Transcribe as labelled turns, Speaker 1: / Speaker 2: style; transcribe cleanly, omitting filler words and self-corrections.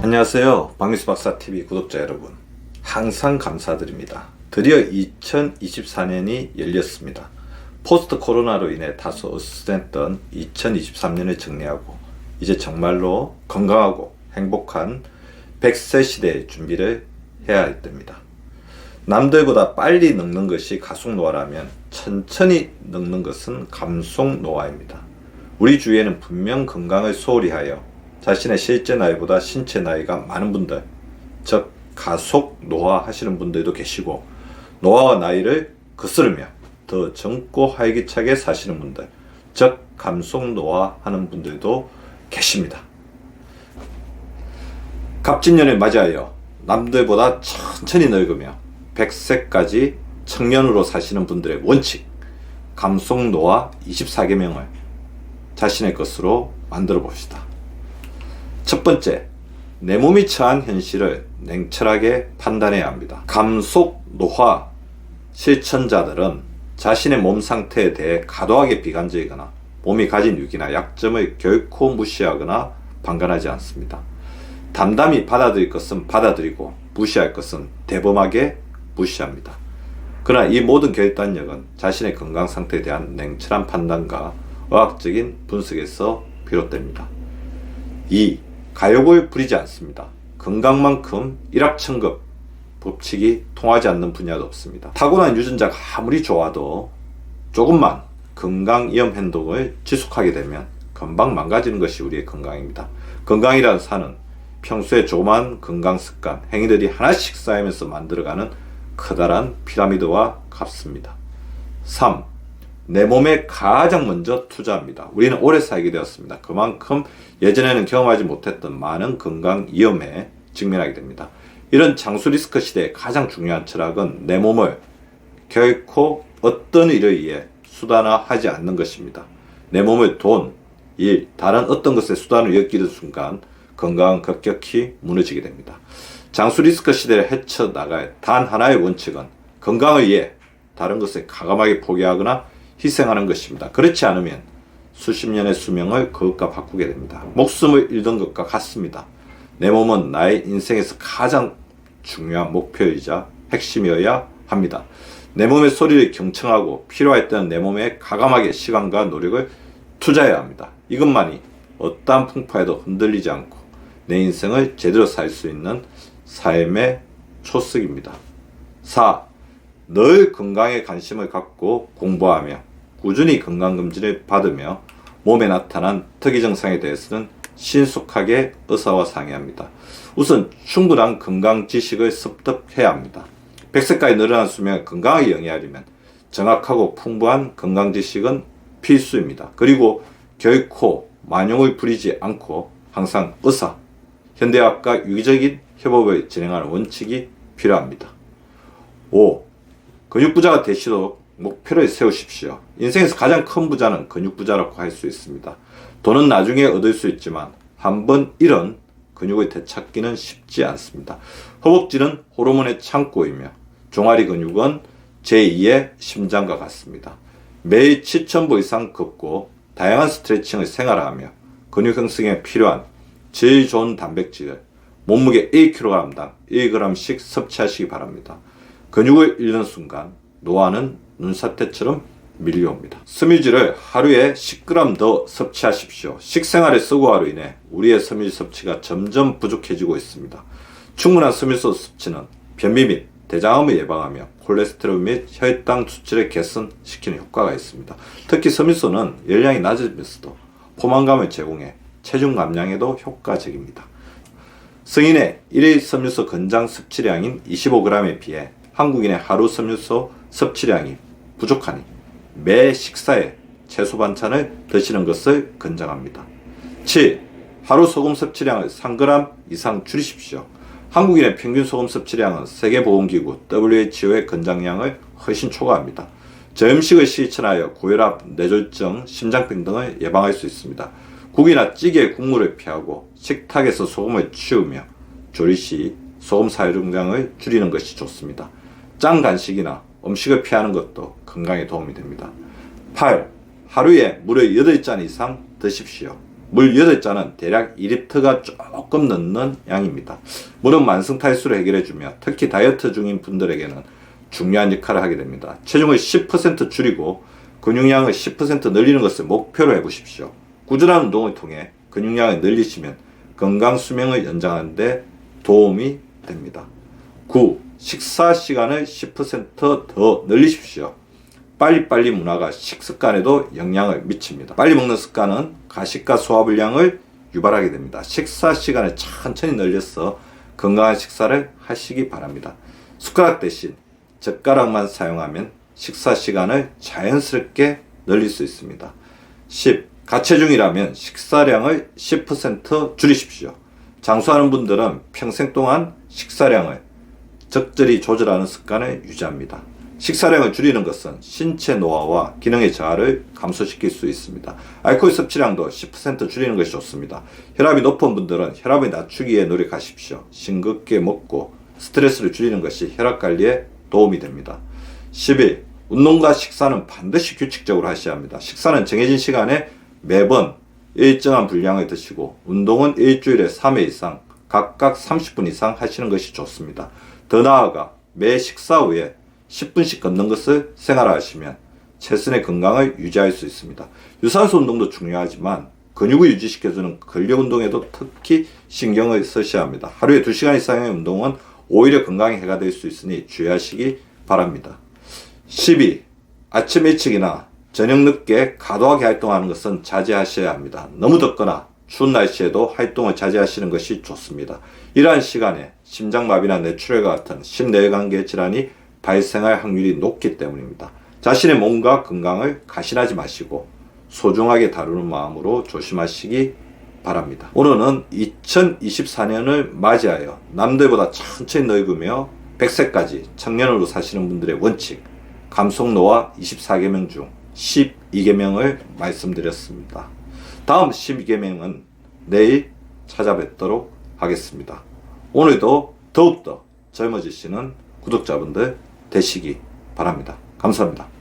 Speaker 1: 안녕하세요. 박미수 박사TV 구독자 여러분, 항상 감사드립니다. 드디어 2024년이 열렸습니다. 포스트 코로나로 인해 다소 어수선했던 2023년을 정리하고 이제 정말로 건강하고 행복한 100세 시대의 준비를 해야 할 때입니다. 남들보다 빨리 늙는 것이 가속노화라면 천천히 늙는 것은 감속노화입니다. 우리 주위에는 분명 건강을 소홀히 하여 자신의 실제 나이보다 신체 나이가 많은 분들, 즉 가속 노화 하시는 분들도 계시고, 노화와 나이를 거스르며 더 젊고 활기차게 사시는 분들, 즉 감속 노화 하는 분들도 계십니다. 갑진년을 맞이하여 남들보다 천천히 늙으며 100세까지 청년으로 사시는 분들의 원칙, 감속 노화 24계명을 자신의 것으로 만들어 봅시다. 첫 번째, 내 몸이 처한 현실을 냉철하게 판단해야 합니다. 감속 노화 실천자들은 자신의 몸 상태에 대해 과도하게 비관적이거나 몸이 가진 위기나 약점을 결코 무시하거나 방관하지 않습니다. 담담히 받아들일 것은 받아들이고 무시할 것은 대범하게 무시합니다. 그러나 이 모든 결단력은 자신의 건강 상태에 대한 냉철한 판단과 의학적인 분석에서 비롯됩니다. 2. 가욕을 부리지 않습니다. 건강만큼 일확천금 법칙이 통하지 않는 분야도 없습니다. 타고난 유전자가 아무리 좋아도 조금만 건강위험 행동을 지속하게 되면 금방 망가지는 것이 우리의 건강입니다. 건강이라는 산은 평소에 조그만 건강습관, 행위들이 하나씩 쌓이면서 만들어가는 커다란 피라미드와 같습니다. 3. 내 몸에 가장 먼저 투자합니다. 우리는 오래 살게 되었습니다. 그만큼 예전에는 경험하지 못했던 많은 건강 위험에 직면하게 됩니다. 이런 장수 리스크 시대의 가장 중요한 철학은 내 몸을 결코 어떤 일에 의해 수단화하지 않는 것입니다. 내 몸을 돈, 일, 다른 어떤 것의 수단으로 여기는 순간 건강은 급격히 무너지게 됩니다. 장수 리스크 시대를 헤쳐나갈 단 하나의 원칙은 건강을 위해 다른 것을 과감하게 포기하거나 희생하는 것입니다. 그렇지 않으면 수십 년의 수명을 그것과 바꾸게 됩니다. 목숨을 잃던 것과 같습니다. 내 몸은 나의 인생에서 가장 중요한 목표이자 핵심이어야 합니다. 내 몸의 소리를 경청하고 필요할 때는 내 몸에 과감하게 시간과 노력을 투자해야 합니다. 이것만이 어떠한 풍파에도 흔들리지 않고 내 인생을 제대로 살 수 있는 삶의 초석입니다. 4. 늘 건강에 관심을 갖고 공부하며 꾸준히 건강검진을 받으며 몸에 나타난 특이 증상에 대해서는 신속하게 의사와 상의합니다. 우선 충분한 건강 지식을 습득해야 합니다. 100세까지 늘어난 수명을 건강하게 영위하려면 정확하고 풍부한 건강 지식은 필수입니다. 그리고 결코 만용을 부리지 않고 항상 의사, 현대의학과 유기적인 협업을 진행하는 원칙이 필요합니다. 5. 근육부자가 되시도록 목표를 세우십시오. 인생에서 가장 큰 부자는 근육부자라고 할 수 있습니다. 돈은 나중에 얻을 수 있지만 한번 잃은 근육을 되찾기는 쉽지 않습니다. 허벅지는 호르몬의 창고이며 종아리 근육은 제2의 심장과 같습니다. 매일 7,000보 이상 걷고 다양한 스트레칭을 생활하며 근육 형성에 필요한 제일 좋은 단백질을 몸무게 1kg당 1g씩 섭취하시기 바랍니다. 근육을 잃는 순간 노화는 눈사태처럼 밀려옵니다. 섬유질을 하루에 10g 더 섭취하십시오. 식생활의 습관으로 인해 우리의 섬유질 섭취가 점점 부족해지고 있습니다. 충분한 섬유소 섭취는 변비 및 대장암을 예방하며 콜레스테롤 및 혈당 수치를 개선시키는 효과가 있습니다. 특히 섬유소는 열량이 낮으면서도 포만감을 제공해 체중 감량에도 효과적입니다. 성인의 일일 섬유소 권장 섭취량인 25g에 비해 한국인의 하루 섬유소 섭취량이 부족하니 매 식사에 채소 반찬을 드시는 것을 권장합니다. 7. 하루 소금 섭취량을 3g 이상 줄이십시오. 한국인의 평균 소금 섭취량은 세계보건기구 WHO의 권장량을 훨씬 초과합니다. 저음식을 실천하여 고혈압, 뇌졸중, 심장병 등을 예방할 수 있습니다. 국이나 찌개, 국물을 피하고 식탁에서 소금을 치우며 조리 시 소금 사용량을 줄이는 것이 좋습니다. 짠 간식이나 음식을 피하는 것도 건강에 도움이 됩니다. 8. 하루에 물을 8잔 이상 드십시오. 물 8잔은 대략 2리터가 조금 넘는 양입니다. 물은 만성 탈수를 해결해주며 특히 다이어트 중인 분들에게는 중요한 역할을 하게 됩니다. 체중을 10% 줄이고 근육량을 10% 늘리는 것을 목표로 해보십시오. 꾸준한 운동을 통해 근육량을 늘리시면 건강 수명을 연장하는 데 도움이 됩니다. 9. 식사 시간을 10% 더 늘리십시오. 빨리빨리 문화가 식습관에도 영향을 미칩니다. 빨리 먹는 습관은 가식과 소화불량을 유발하게 됩니다. 식사 시간을 천천히 늘려서 건강한 식사를 하시기 바랍니다. 숟가락 대신 젓가락만 사용하면 식사 시간을 자연스럽게 늘릴 수 있습니다. 10. 가체중이라면 식사량을 10% 줄이십시오. 장수하는 분들은 평생 동안 식사량을 적절히 조절하는 습관을 유지합니다. 식사량을 줄이는 것은 신체 노화와 기능의 저하를 감소시킬 수 있습니다. 알코올 섭취량도 10% 줄이는 것이 좋습니다. 혈압이 높은 분들은 혈압을 낮추기 위해 노력하십시오. 싱겁게 먹고 스트레스를 줄이는 것이 혈압 관리에 도움이 됩니다. 11. 운동과 식사는 반드시 규칙적으로 하셔야 합니다. 식사는 정해진 시간에 매번 일정한 분량을 드시고 운동은 일주일에 3회 이상 각각 30분 이상 하시는 것이 좋습니다. 더 나아가 매 식사 후에 10분씩 걷는 것을 생활화하시면 최선의 건강을 유지할 수 있습니다. 유산소 운동도 중요하지만 근육을 유지시켜주는 근력 운동에도 특히 신경을 쓰셔야 합니다. 하루에 2시간 이상의 운동은 오히려 건강에 해가 될 수 있으니 주의하시기 바랍니다. 12. 아침 일찍이나 저녁 늦게 과도하게 활동하는 것은 자제하셔야 합니다. 너무 덥거나 추운 날씨에도 활동을 자제하시는 것이 좋습니다. 이러한 시간에 심장마비나 뇌출혈과 같은 심뇌관계 질환이 발생할 확률이 높기 때문입니다. 자신의 몸과 건강을 가신하지 마시고 소중하게 다루는 마음으로 조심하시기 바랍니다. 오늘은 2024년을 맞이하여 남들보다 천천히 늙으며 100세까지 청년으로 사시는 분들의 원칙, 감속노화 24계명 중 12계명을 말씀드렸습니다. 다음 12계명은 내일 찾아뵙도록 하겠습니다. 오늘도 더욱더 젊어지시는 구독자분들 되시기 바랍니다. 감사합니다.